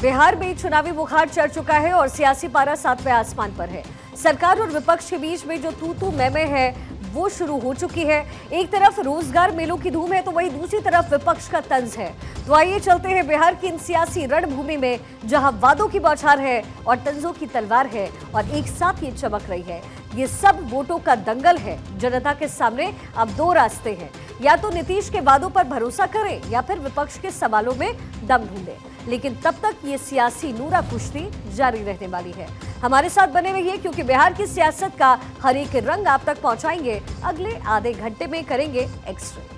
बिहार में चुनावी बुखार चढ़ चुका है और सियासी पारा 7वें आसमान पर है। सरकार और विपक्ष के बीच में जो तू तू मैं है वो शुरू हो चुकी है। एक तरफ रोजगार मेलों की धूम है तो वहीं दूसरी तरफ विपक्ष का तंज है। तो आइए चलते हैं बिहार की इन सियासी रणभूमि में, जहां वादों की बौछार है और तंजों की तलवार है और एक साथ ये चमक रही है। ये सब वोटों का दंगल है। जनता के सामने अब दो रास्ते हैं, या तो नीतीश के वादों पर भरोसा करें या फिर विपक्ष के सवालों में दम ढूंढें। लेकिन तब तक ये सियासी नूरा कुश्ती जारी रहने वाली है। हमारे साथ बने रहिए, क्योंकि बिहार की सियासत का हर एक रंग आप तक पहुंचाएंगे। अगले आधे घंटे में करेंगे एक्सरे।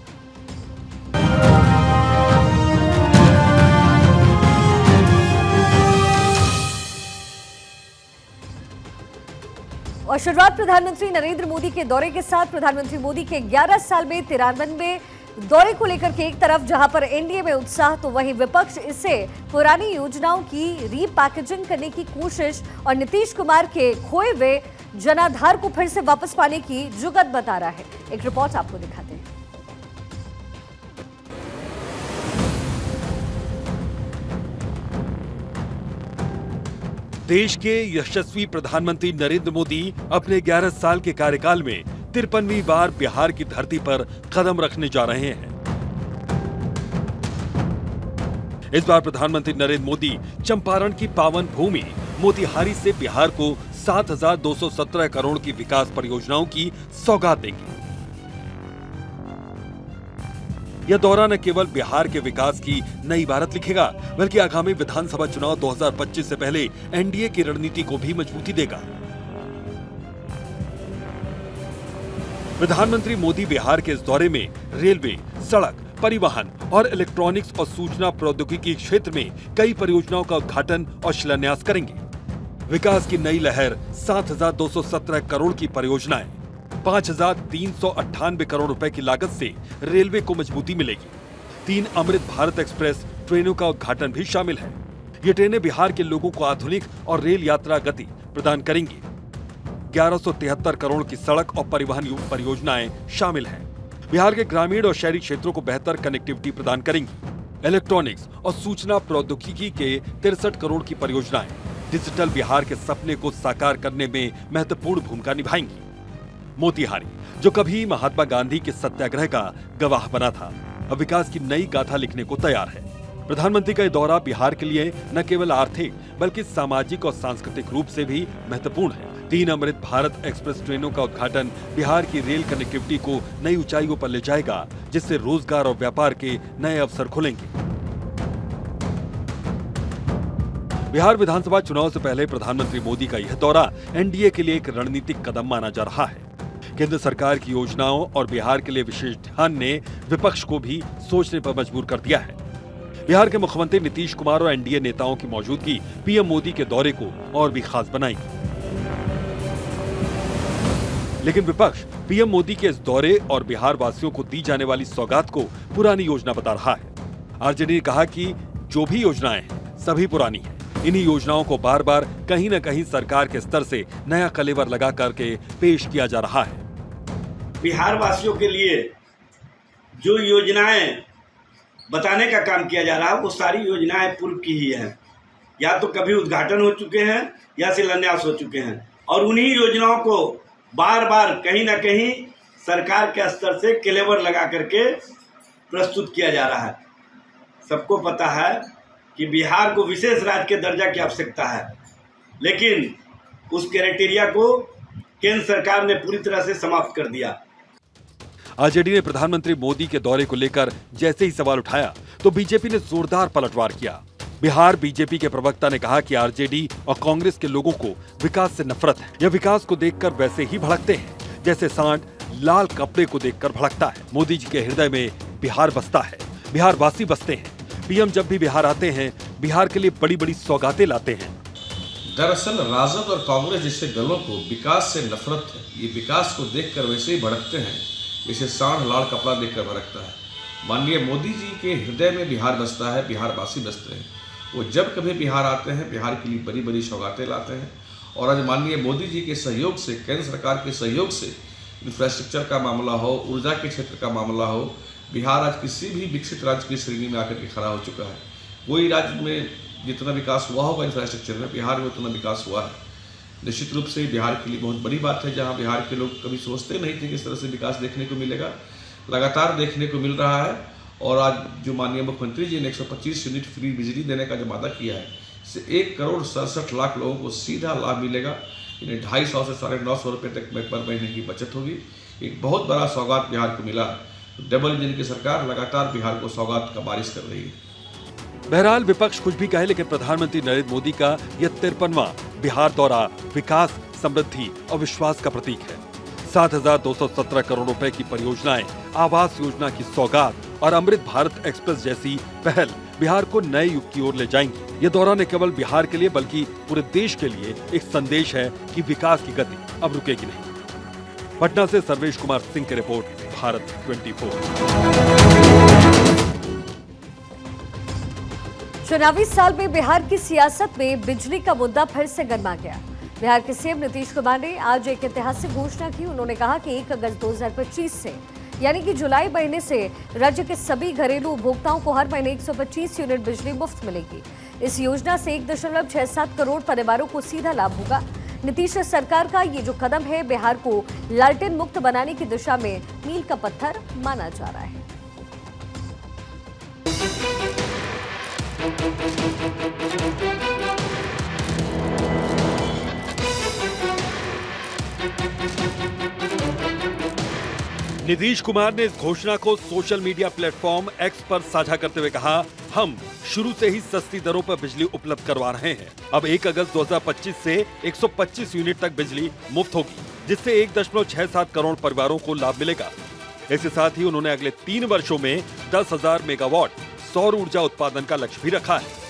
और शुरुआत प्रधानमंत्री नरेंद्र मोदी के दौरे के साथ। प्रधानमंत्री मोदी के 11 साल में 93वें दौरे को लेकर के एक तरफ जहां पर एनडीए में उत्साह, तो वहीं विपक्ष इसे पुरानी योजनाओं की रीपैकेजिंग करने की कोशिश और नीतीश कुमार के खोए हुए जनाधार को फिर से वापस पाने की जुगत बता रहा है। एक रिपोर्ट आपको दिखाते हैं। देश के यशस्वी प्रधानमंत्री नरेंद्र मोदी अपने 11 साल के कार्यकाल में 53वीं बार बिहार की धरती पर कदम रखने जा रहे हैं। इस बार प्रधानमंत्री नरेंद्र मोदी चंपारण की पावन भूमि मोतिहारी से बिहार को 7,217 करोड़ की विकास परियोजनाओं की सौगात देंगे। यह दौरा न केवल बिहार के विकास की नई इबारत लिखेगा, बल्कि आगामी विधानसभा चुनाव 2025 से पहले एनडीए की रणनीति को भी मजबूती देगा। प्रधानमंत्री मोदी बिहार के इस दौरे में रेलवे, सड़क, परिवहन और इलेक्ट्रॉनिक्स और सूचना प्रौद्योगिकी क्षेत्र में कई परियोजनाओं का उद्घाटन और शिलान्यास करेंगे। विकास की नई लहर 7,217 करोड़ की परियोजनाएं, 5,398 करोड़ रुपए की लागत से रेलवे को मजबूती मिलेगी। 3 अमृत भारत एक्सप्रेस ट्रेनों का उद्घाटन भी शामिल है। ये ट्रेनें बिहार के लोगों को आधुनिक और रेल यात्रा गति प्रदान करेंगी। 1173 करोड़ की सड़क और परिवहन परियोजनाएं शामिल हैं। बिहार के ग्रामीण और शहरी क्षेत्रों को बेहतर कनेक्टिविटी प्रदान करेंगी। इलेक्ट्रॉनिक्स और सूचना प्रौद्योगिकी के 63 करोड़ की परियोजनाएं डिजिटल बिहार के सपने को साकार करने में महत्वपूर्ण भूमिका निभाएंगी। मोतिहारी, जो कभी महात्मा गांधी के सत्याग्रह का गवाह बना था, अब विकास की नई गाथा लिखने को तैयार है। प्रधानमंत्री का यह दौरा बिहार के लिए न केवल आर्थिक बल्कि सामाजिक और सांस्कृतिक रूप से भी महत्वपूर्ण है। 3 अमृत भारत एक्सप्रेस ट्रेनों का उद्घाटन बिहार की रेल कनेक्टिविटी को नई ऊंचाइयों पर ले जाएगा, जिससे रोजगार और व्यापार के नए अवसर खुलेंगे। बिहार विधानसभा चुनाव से पहले प्रधानमंत्री मोदी का यह दौरा एनडीए के लिए एक रणनीतिक कदम माना जा रहा है। केंद्र सरकार की योजनाओं और बिहार के लिए विशेष ध्यान ने विपक्ष को भी सोचने पर मजबूर कर दिया है। बिहार के मुख्यमंत्री नीतीश कुमार और एनडीए नेताओं की मौजूदगी पीएम मोदी के दौरे को और भी खास बनाएगी। लेकिन विपक्ष पीएम मोदी के इस दौरे और बिहार वासियों को दी जाने वाली सौगात को पुरानी योजना बता रहा है। आरजेडी ने कहा कि जो भी योजनाएं हैं सभी पुरानी हैं। इन्हीं योजनाओं को बार बार कहीं न कहीं सरकार के स्तर से नया कलेवर लगा करके पेश किया जा रहा है। बिहार वासियों के लिए जो योजनाएं बताने का काम किया जा रहा है, वो सारी योजनाएं पूर्व की ही हैं। या तो कभी उद्घाटन हो चुके हैं या शिलान्यास हो चुके हैं, और उन्हीं योजनाओं को बार बार कहीं ना कहीं सरकार के स्तर से कलेवर लगा करके प्रस्तुत किया जा रहा है। सबको पता है कि बिहार को विशेष राज्य के दर्जा की आवश्यकता है, लेकिन उस क्राइटेरिया को केंद्र सरकार ने पूरी तरह से समाप्त कर दिया। आरजेडी ने प्रधानमंत्री मोदी के दौरे को लेकर जैसे ही सवाल उठाया तो बीजेपी ने जोरदार पलटवार किया। बिहार बीजेपी के प्रवक्ता ने कहा कि आरजेडी और कांग्रेस के लोगों को विकास से नफरत है। यह विकास को देखकर वैसे ही भड़कते हैं जैसे सांड लाल कपड़े को देखकर भड़कता है। मोदी जी के हृदय में बिहार बसता है, बिहार वासी बसते हैं। पीएम जब भी बिहार आते हैं, बिहार के लिए बड़ी बड़ी सौगातें लाते हैं। दरअसल राजद और कांग्रेस जैसे दलों को विकास से नफरत है। ये विकास को देखकर वैसे ही भड़कते हैं जैसे सांड लाल कपड़ा देखकर भड़कता है। माननीय मोदी जी के हृदय में बिहार बसता है, बिहार वासी बसते हैं। वो जब कभी बिहार आते हैं, बिहार के लिए बड़ी बड़ी सौगातें लाते हैं। और आज माननीय मोदी जी के सहयोग से, केंद्र सरकार के सहयोग से, इंफ्रास्ट्रक्चर का मामला हो, ऊर्जा के क्षेत्र का मामला हो, बिहार आज किसी भी विकसित राज्य की श्रेणी में आकर के खड़ा हो चुका है। कोई राज्य में जितना विकास हुआ होगा इंफ्रास्ट्रक्चर में, बिहार में उतना विकास हुआ है। निश्चित रूप से बिहार के लिए बहुत बड़ी बात है, जहाँ बिहार के लोग कभी सोचते नहीं थे कि इस तरह से विकास देखने को मिलेगा, लगातार देखने को मिल रहा है। और आज जो माननीय मुख्यमंत्री जी ने 125 यूनिट फ्री बिजली देने का जो वादा किया है, इससे 1,67,00,000 लोगों को सीधा लाभ मिलेगा। इन्हें 250 से 950 रुपये तक पर महीने की बचत होगी। एक बहुत बड़ा सौगात बिहार को मिला है। डबल इंजन की सरकार लगातार बिहार को सौगात का बारिश कर रही है। बहरहाल विपक्ष कुछ भी कहे, लेकिन प्रधानमंत्री नरेंद्र मोदी का यह 53वां बिहार दौरा विकास, समृद्धि और विश्वास का प्रतीक है। 7,217 करोड़ रुपए की परियोजनाएं, आवास योजना की सौगात और अमृत भारत एक्सप्रेस जैसी पहल बिहार को नए युग की ओर ले जाएंगी। ये दौरा न केवल बिहार के लिए बल्कि पूरे देश के लिए एक संदेश है कि विकास की गति अब रुकेगी नहीं। पटना से सर्वेश कुमार सिंह की रिपोर्ट, भारत 24। चुनावी साल में बिहार की सियासत में बिजली का मुद्दा फिर से गर्मा गया। बिहार के सीएम नीतीश कुमार ने आज एक ऐतिहासिक घोषणा की। उन्होंने कहा कि 1 अगस्त 2025 से यानी कि जुलाई महीने से राज्य के सभी घरेलू उपभोक्ताओं को हर महीने 125 यूनिट बिजली मुफ्त मिलेगी। इस योजना से 1.67 करोड़ परिवारों को सीधा लाभ होगा। नीतीश सरकार का ये जो कदम है, बिहार को लालटेन मुक्त बनाने की दिशा में मील का पत्थर माना जा रहा है। नीतीश कुमार ने इस घोषणा को सोशल मीडिया प्लेटफॉर्म एक्स पर साझा करते हुए कहा, हम शुरू से ही सस्ती दरों पर बिजली उपलब्ध करवा रहे हैं। अब 1 अगस्त 2025 से 125 यूनिट तक बिजली मुफ्त होगी, जिससे 1.67 करोड़ परिवारों को लाभ मिलेगा। इसके साथ ही उन्होंने अगले 3 वर्षों में 10,000 मेगावाट सौर ऊर्जा उत्पादन का लक्ष्य भी रखा है।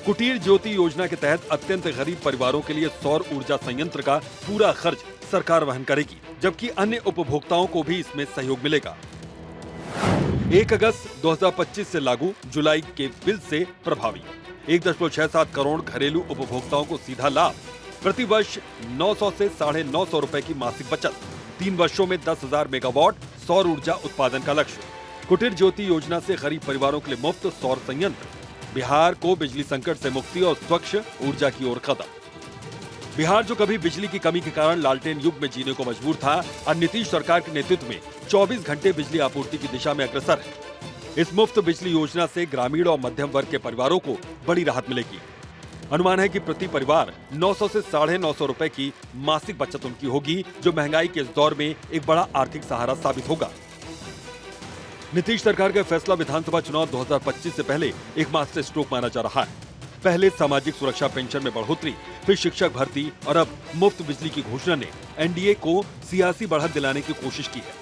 कुटीर ज्योति योजना के तहत अत्यंत गरीब परिवारों के लिए सौर ऊर्जा संयंत्र का पूरा खर्च सरकार वहन करेगी, जबकि अन्य उपभोक्ताओं को भी इसमें सहयोग मिलेगा। 1 अगस्त 2025 से लागू, जुलाई के बिल से प्रभावी। 1.67 करोड़ घरेलू उपभोक्ताओं को सीधा लाभ, प्रति वर्ष 900 से 950 रुपए की मासिक बचत, 3 वर्षों में 10,000 मेगावाट सौर ऊर्जा उत्पादन का लक्ष्य। कुटीर ज्योति योजना से गरीब परिवारों के लिए मुफ्त सौर संयंत्र, बिहार को बिजली संकट से मुक्ति और स्वच्छ ऊर्जा की ओर कदम। बिहार जो कभी बिजली की कमी के कारण लालटेन युग में जीने को मजबूर था, अब नीतीश सरकार के नेतृत्व में 24 घंटे बिजली आपूर्ति की दिशा में अग्रसर है। इस मुफ्त बिजली योजना से ग्रामीण और मध्यम वर्ग के परिवारों को बड़ी राहत मिलेगी। अनुमान है कि प्रति परिवार 900 से 950 रुपए की मासिक बचत उनकी होगी, जो महंगाई के इस दौर में एक बड़ा आर्थिक सहारा साबित होगा। नीतीश सरकार का फैसला विधानसभा चुनाव 2025 से पहले एक मास्टर स्ट्रोक माना जा रहा है। पहले सामाजिक सुरक्षा पेंशन में बढ़ोतरी, फिर शिक्षक भर्ती और अब मुफ्त बिजली की घोषणा ने एनडीए को सियासी बढ़त दिलाने की कोशिश की है।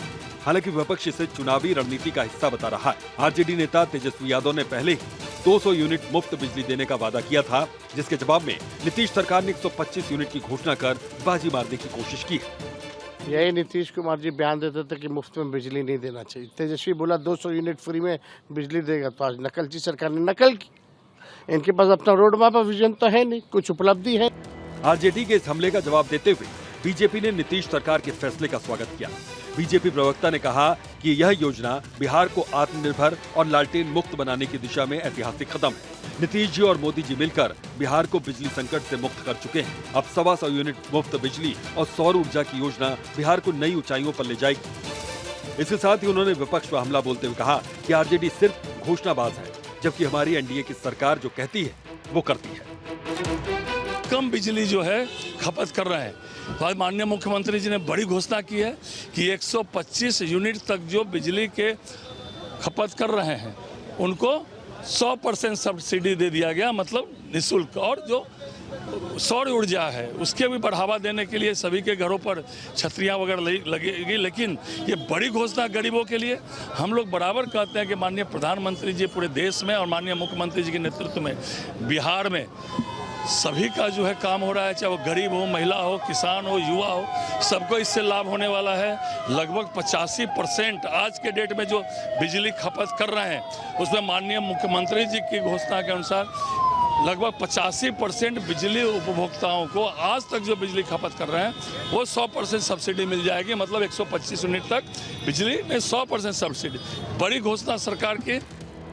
हालांकि विपक्ष इसे चुनावी रणनीति का हिस्सा बता रहा है। आरजेडी नेता तेजस्वी यादव ने पहले ही 200 यूनिट मुफ्त बिजली देने का वादा किया था, जिसके जवाब में नीतीश सरकार ने 125 यूनिट की घोषणा कर बाजी मारने की कोशिश की है। यही नीतीश कुमार जी बयान देते थे कि मुफ्त में बिजली नहीं देना चाहिए। तेजस्वी बोला 200 यूनिट फ्री में बिजली देगा, तो आज नकलची सरकार ने नकल की। इनके पास अपना रोड मैप विजन तो है नहीं, कुछ उपलब्धि है। आरजेडी के इस हमले का जवाब देते हुए बीजेपी ने नीतीश सरकार के फैसले का स्वागत किया। बीजेपी प्रवक्ता ने कहा कि यह योजना बिहार को आत्मनिर्भर और लालटेन मुक्त बनाने की दिशा में ऐतिहासिक कदम है। नीतीश जी और मोदी जी मिलकर बिहार को बिजली संकट से मुक्त कर चुके हैं। अब 125 यूनिट मुफ्त बिजली और सौर ऊर्जा की योजना बिहार को नई ऊंचाइयों पर ले जाएगी। इसके साथ ही उन्होंने विपक्ष पर हमला बोलते हुए कहा कि आरजेडी सिर्फ घोषणाबाज है, जबकि हमारी एनडीए की सरकार जो कहती है वो करती है। कम बिजली जो है खपत कर रहे हैं, तो आज माननीय मुख्यमंत्री जी ने बड़ी घोषणा की है कि 125 यूनिट तक जो बिजली के खपत कर रहे हैं उनको 100% सब्सिडी दे दिया गया, मतलब निःशुल्क। और जो सौर ऊर्जा है उसके भी बढ़ावा देने के लिए सभी के घरों पर छतरियां वगैरह लगेगी। लेकिन ये बड़ी घोषणा गरीबों के लिए, हम लोग बराबर कहते हैं कि माननीय प्रधानमंत्री जी पूरे देश में और माननीय मुख्यमंत्री जी के नेतृत्व में बिहार में सभी का जो है काम हो रहा है, चाहे वो गरीब हो, महिला हो, किसान हो, युवा हो, सबको इससे लाभ होने वाला है। लगभग 85% आज के डेट में जो बिजली खपत कर रहे हैं उसमें माननीय मुख्यमंत्री जी की घोषणा के अनुसार लगभग 85% बिजली उपभोक्ताओं को आज तक जो बिजली खपत कर रहे हैं वो 100% सब्सिडी मिल जाएगी। मतलब 125 यूनिट तक बिजली में 100% सब्सिडी, बड़ी घोषणा सरकार की।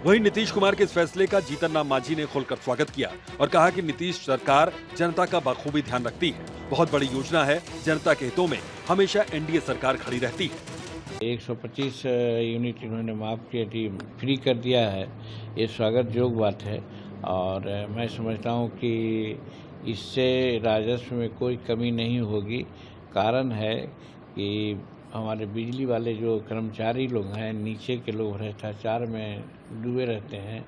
वहीं नीतीश कुमार के इस फैसले का जीतन राम मांझी ने खुलकर स्वागत किया और कहा कि नीतीश सरकार जनता का बखूबी ध्यान रखती है। बहुत बड़ी योजना है, जनता के हितों में हमेशा एनडीए सरकार खड़ी रहती है। 125 यूनिट इन्होंने माफ किया, फ्री कर दिया है, ये स्वागत योग्य बात है। और मैं समझता हूँ कि इससे राजस्व में कोई कमी नहीं होगी। कारण है कि हमारे बिजली वाले जो कर्मचारी लोग हैं, नीचे के लोग भ्रष्टाचार में डूबे रहते हैं,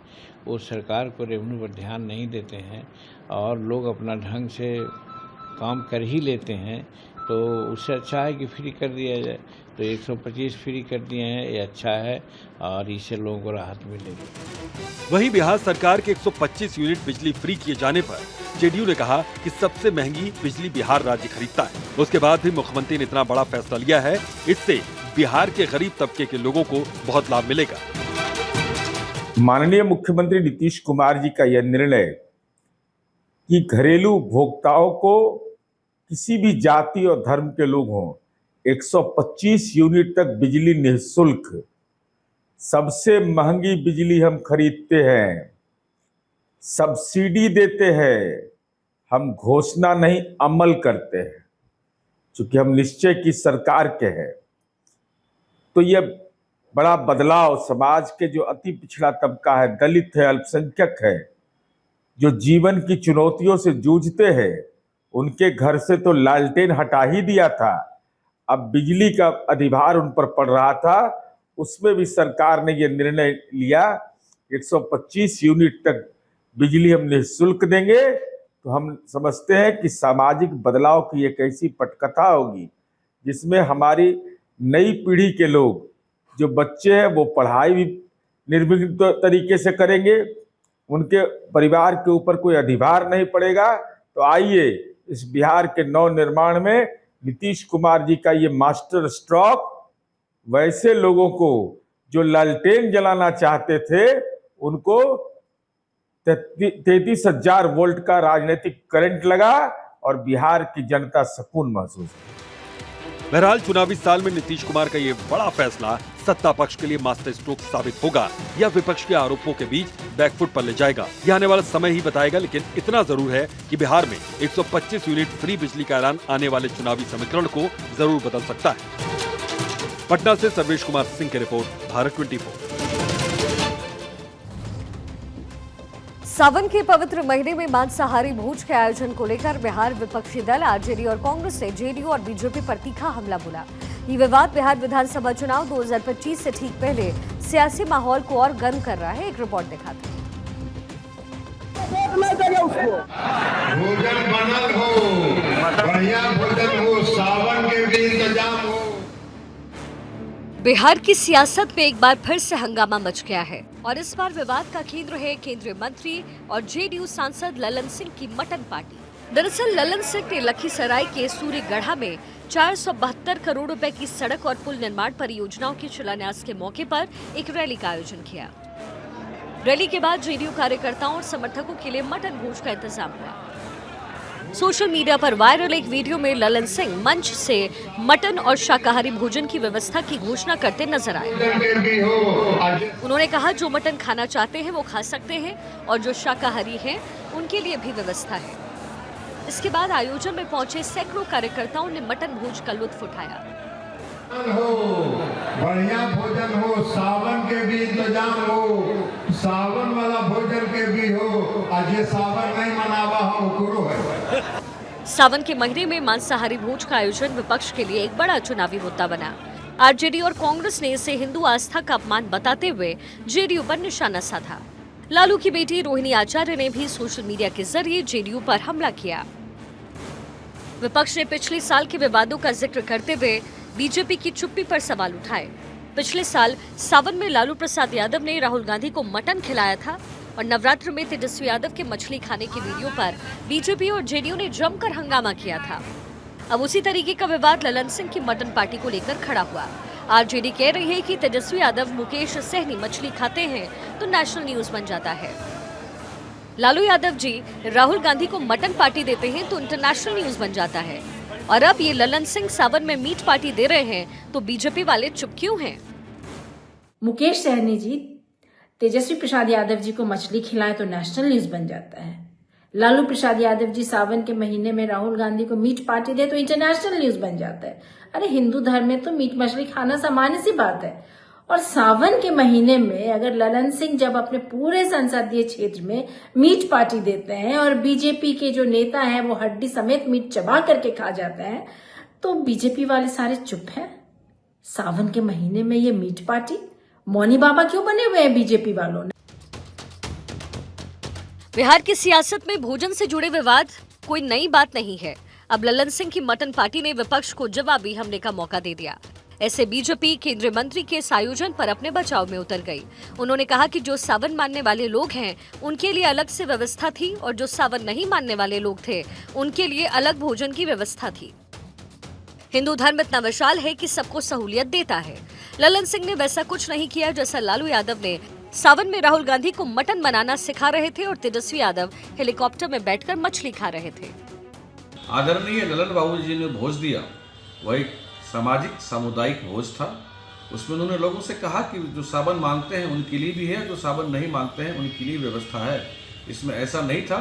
वो सरकार को रेवेन्यू पर ध्यान नहीं देते हैं और लोग अपना ढंग से काम कर ही लेते हैं। तो उससे अच्छा है कि फ्री कर दिया जाए। तो 125 फ्री कर दिए हैं, ये अच्छा है और इससे लोगों को राहत मिलेगी। वहीं बिहार सरकार के 125 यूनिट बिजली फ्री किए जाने पर जेडीयू ने कहा कि सबसे महंगी बिजली बिहार राज्य खरीदता है। उसके बाद भी मुख्यमंत्री ने इतना बड़ा फैसला लिया है, इससे बिहार के गरीब तबके के लोगों को बहुत लाभ मिलेगा। माननीय मुख्यमंत्री नीतीश कुमार जी का यह निर्णय कि घरेलू उपभोक्ताओं को किसी भी जाति और धर्म के लोग हों 125 यूनिट तक बिजली निःशुल्क, सबसे महंगी बिजली हम खरीदते हैं, सब्सिडी देते हैं, हम घोषणा नहीं अमल करते हैं, चूंकि हम निश्चय की सरकार के हैं। तो यह बड़ा बदलाव समाज के जो अति पिछड़ा तबका है, दलित है, अल्पसंख्यक है, जो जीवन की चुनौतियों से जूझते हैं, उनके घर से तो लालटेन हटा ही दिया था, अब बिजली का अधिभार उन पर पड़ रहा था, उसमें भी सरकार ने यह निर्णय लिया 125 यूनिट तक बिजली हम निःशुल्क देंगे। तो हम समझते हैं कि सामाजिक बदलाव की एक ऐसी पटकथा होगी जिसमें हमारी नई पीढ़ी के लोग, जो बच्चे हैं, वो पढ़ाई भी निर्विघ्न तरीके से करेंगे, उनके परिवार के ऊपर कोई अधिभार नहीं पड़ेगा। तो आइए इस बिहार के नव निर्माण में नीतीश कुमार जी का ये मास्टर स्ट्रोक वैसे लोगों को जो लालटेन जलाना चाहते थे, उनको 33,000 वोल्ट का राजनीतिक करंट लगा और बिहार की जनता सुकून महसूस की। बहरहाल चुनावी साल में नीतीश कुमार का ये बड़ा फैसला सत्ता पक्ष के लिए मास्टर स्ट्रोक साबित होगा या विपक्ष के आरोपों के बीच बैकफुट पर ले जाएगा, यह आने वाला समय ही बताएगा। लेकिन इतना जरूर है कि बिहार में 125 यूनिट फ्री बिजली का ऐलान आने वाले चुनावी समीकरण को जरूर बदल सकता है। पटना से सर्वेश कुमार सिंह की रिपोर्ट, भारत 24। सावन के पवित्र महीने में मांसाहारी भोज के आयोजन को लेकर बिहार विपक्षी दल आरजेडी और कांग्रेस ने जेडीयू और बीजेपी पर तीखा हमला बोला। ये विवाद बिहार विधानसभा चुनाव 2025 से ठीक पहले सियासी माहौल को और गर्म कर रहा है। एक रिपोर्ट दिखाते हैं। भोजन बनल हो, बढ़िया भोजन हो, सावन के भी इंतजाम हो। बिहार की सियासत में एक बार फिर से हंगामा मच गया है और इस बार विवाद का केंद्र है केंद्रीय मंत्री और जेडीयू सांसद ललन सिंह की मटन पार्टी। दरअसल ललन सिंह ने लखीसराय के सूर्यगढ़ा में 472 करोड़ रुपए की सड़क और पुल निर्माण परियोजनाओं के शिलान्यास के मौके पर एक रैली का आयोजन किया। रैली के बाद जेडीयू कार्यकर्ताओं और समर्थकों के लिए मटन भोज का इंतजाम हुआ। सोशल मीडिया पर वायरल एक वीडियो में ललन सिंह मंच से मटन और शाकाहारी भोजन की व्यवस्था की घोषणा करते नजर आए। उन्होंने कहा जो मटन खाना चाहते हैं वो खा सकते हैं और जो शाकाहारी हैं उनके लिए भी व्यवस्था है। इसके बाद आयोजन में पहुंचे सैकड़ों कार्यकर्ताओं ने मटन भोज का लुत्फ उठाया। हो, बढ़िया भोजन हो, सावन के भी इंतजाम हो, सावन वाला भोजन के भी हो, आज ये सावन नहीं मनावा हम गुरु है। सावन के महीने में मांसाहारी भोज का आयोजन विपक्ष के लिए एक बड़ा चुनावी मुद्दा बना। आरजेडी और कांग्रेस ने इसे हिंदू आस्था का अपमान बताते हुए जेडीयू पर निशाना साधा। लालू की बेटी रोहिणी आचार्य ने भी सोशल मीडिया के जरिए जेडीयू पर हमला किया। विपक्ष ने पिछले साल के विवादों का जिक्र करते हुए बीजेपी की चुप्पी पर सवाल उठाए। पिछले साल सावन में लालू प्रसाद यादव ने राहुल गांधी को मटन खिलाया था और नवरात्र में तेजस्वी यादव के मछली खाने की वीडियो पर बीजेपी और जेडीयू ने जमकर हंगामा किया था। अब उसी तरीके का विवाद ललन सिंह की मटन पार्टी को लेकर खड़ा हुआ। आरजेडी कह रही है कि तेजस्वी यादव मुकेश सहनी मछली खाते हैं तो नेशनल न्यूज बन जाता है। लालू यादव जी राहुल गांधी को मटन पार्टी देते हैं तो इंटरनेशनल न्यूज बन जाता है। और अब ये ललन सिंह सावन में मीट पार्टी दे रहे हैं तो बीजेपी वाले चुप क्यों हैं? मुकेश सहनी जी तेजस्वी प्रसाद यादव जी को मछली खिलाए तो नेशनल न्यूज बन जाता है। लालू प्रसाद यादव जी सावन के महीने में राहुल गांधी को मीट पार्टी दे तो इंटरनेशनल न्यूज बन जाता है। अरे हिंदू धर्म में तो मीट मछली खाना सामान्य सी बात है। और सावन के महीने में अगर ललन सिंह जब अपने पूरे संसदीय क्षेत्र में मीट पार्टी देते हैं और बीजेपी के जो नेता हैं वो हड्डी समेत मीट चबा करके खा जाते हैं, तो बीजेपी वाले सारे चुप हैं। सावन के महीने में ये मीट पार्टी, मौनी बाबा क्यों बने हुए हैं बीजेपी वालों ने? बिहार की सियासत में भोजन से जुड़े विवाद कोई नई बात नहीं है। अब ललन सिंह की मटन पार्टी ने विपक्ष को जवाबी हमले का मौका दे दिया। ऐसे बीजेपी केंद्रीय मंत्री के इस आयोजन पर अपने बचाव में उतर गई। उन्होंने कहा कि जो सावन मानने वाले लोग हैं उनके लिए अलग से व्यवस्था थी और जो सावन नहीं मानने वाले लोग थे उनके लिए अलग भोजन की व्यवस्था थी। हिंदू धर्म इतना विशाल है कि सबको सहूलियत देता है। ललन सिंह ने वैसा कुछ नहीं किया जैसा लालू यादव ने सावन में राहुल गांधी को मटन बनाना सिखा रहे थे और तेजस्वी यादव हेलीकॉप्टर में बैठकर मछली खा रहे थे। आदरणीय ललन बाबू जी ने भोज दिया, वह एक सामाजिक सामुदायिक भोज था। उसमें उन्होंने लोगों से कहा कि जो सावन मानते हैं उनके लिए भी है, जो सावन नहीं मानते हैं उनके लिए व्यवस्था है। इसमें ऐसा नहीं था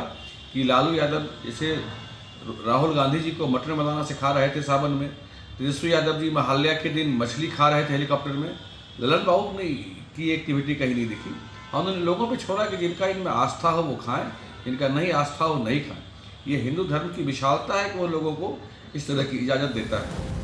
कि लालू यादव जैसे राहुल गांधी जी को मटन बनाना सिखा रहे थे सावन में, तेजस्वी यादव जी महाल्या के दिन मछली खा रहे थे हेलीकॉप्टर में। ललन बाबू ने की एक्टिविटी कहीं नहीं दिखी। उन्होंने लोगों पे छोड़ा कि जिनका इनमें आस्था हो वो खाएं, जिनका नहीं आस्था हो नहीं खाएं। ये हिंदू धर्म की विशालता है कि वो लोगों को इस तरह की इजाजत देता है।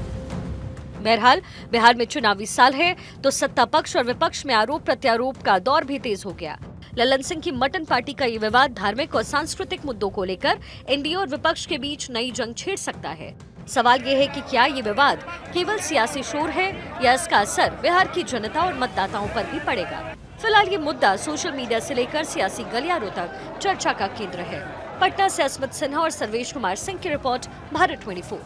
बहरहाल बिहार में चुनावी साल है तो सत्ता पक्ष और विपक्ष में आरोप प्रत्यारोप का दौर भी तेज हो गया। ललन सिंह की मटन पार्टी का ये विवाद धार्मिक और सांस्कृतिक मुद्दों को लेकर एनडीए और विपक्ष के बीच नई जंग छेड़ सकता है। सवाल ये है कि क्या ये विवाद केवल सियासी शोर है या इसका असर बिहार की जनता और मतदाताओं पर भी पड़ेगा। फिलहाल ये मुद्दा सोशल मीडिया से लेकर सियासी गलियारों तक चर्चा का केंद्र है। पटना से अस्मत सिन्हा और सर्वेश कुमार सिंह की रिपोर्ट, भारत 24।